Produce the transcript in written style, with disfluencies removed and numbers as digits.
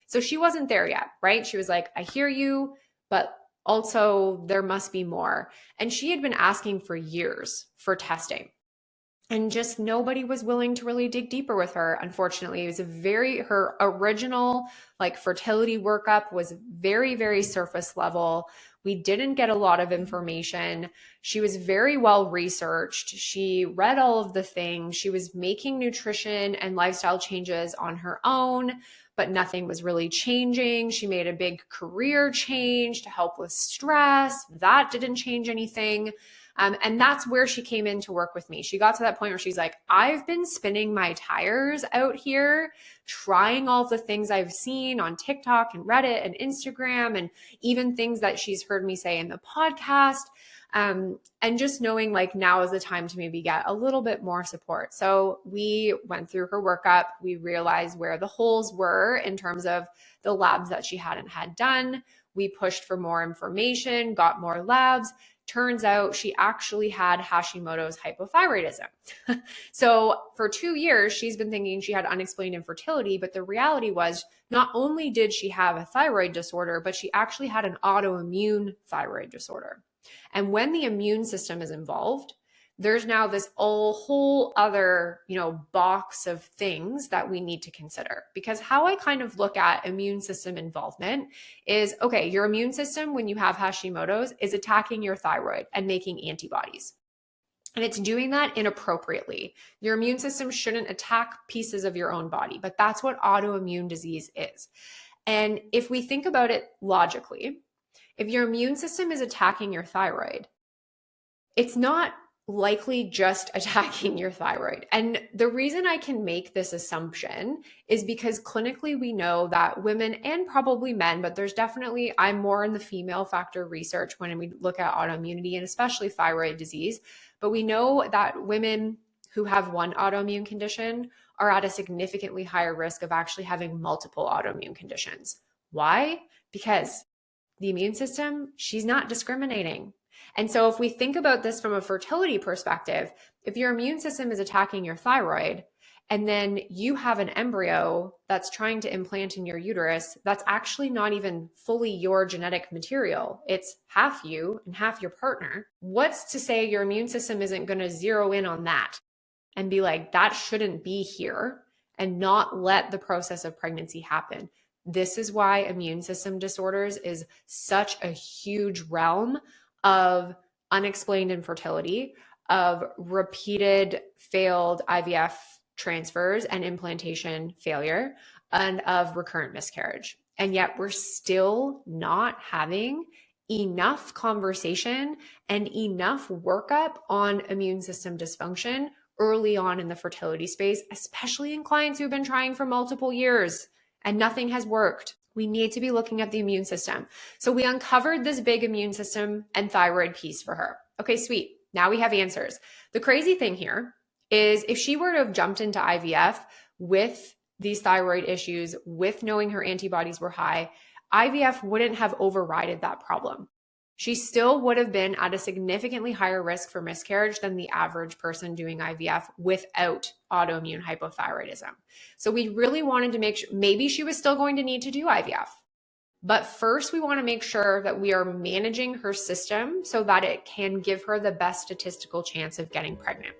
So she wasn't there yet, right? She was like, I hear you, but also there must be more. And she had been asking for years for testing. And just nobody was willing to really dig deeper with her. Unfortunately, it was her original like fertility workup was very, very surface level. We didn't get a lot of information. She was very well researched. She read all of the things. She was making nutrition and lifestyle changes on her own, but nothing was really changing. She made a big career change to help with stress. That didn't change anything. And that's where she came in to work with me. She got to that point where she's like, I've been spinning my tires out here, trying all the things I've seen on TikTok and Reddit and Instagram, and even things that she's heard me say in the podcast. And just knowing like now is the time to maybe get a little bit more support. So we went through her workup. We realized where the holes were in terms of the labs that she hadn't had done. We pushed for more information, got more labs. Turns out she actually had Hashimoto's hypothyroidism. So for 2 years, she's been thinking she had unexplained infertility, but the reality was not only did she have a thyroid disorder, but she actually had an autoimmune thyroid disorder. And when the immune system is involved, there's now this whole other, box of things that we need to consider. Because how I kind of look at immune system involvement is, okay, your immune system, when you have Hashimoto's, is attacking your thyroid and making antibodies. And it's doing that inappropriately. Your immune system shouldn't attack pieces of your own body, but that's what autoimmune disease is. And if we think about it logically, if your immune system is attacking your thyroid, it's not likely just attacking your thyroid. And the reason I can make this assumption is because clinically we know that women and probably men, but I'm more in the female factor research when we look at autoimmunity and especially thyroid disease. But we know that women who have one autoimmune condition are at a significantly higher risk of actually having multiple autoimmune conditions. Why? Because the immune system, she's not discriminating. And so if we think about this from a fertility perspective, if your immune system is attacking your thyroid, and then you have an embryo that's trying to implant in your uterus, that's actually not even fully your genetic material. It's half you and half your partner. What's to say your immune system isn't going to zero in on that and be like, that shouldn't be here, and not let the process of pregnancy happen? This is why immune system disorders is such a huge realm of unexplained infertility, of repeated failed IVF transfers and implantation failure, and of recurrent miscarriage. And yet we're still not having enough conversation and enough workup on immune system dysfunction early on in the fertility space, especially in clients who've been trying for multiple years and nothing has worked. We need to be looking at the immune system. So we uncovered this big immune system and thyroid piece for her. Okay, sweet. Now we have answers. The crazy thing here is if she were to have jumped into IVF with these thyroid issues, with knowing her antibodies were high, IVF wouldn't have overridden that problem. She still would have been at a significantly higher risk for miscarriage than the average person doing IVF without autoimmune hypothyroidism. So we really wanted to make sure, maybe she was still going to need to do IVF. But first, we want to make sure that we are managing her system so that it can give her the best statistical chance of getting pregnant.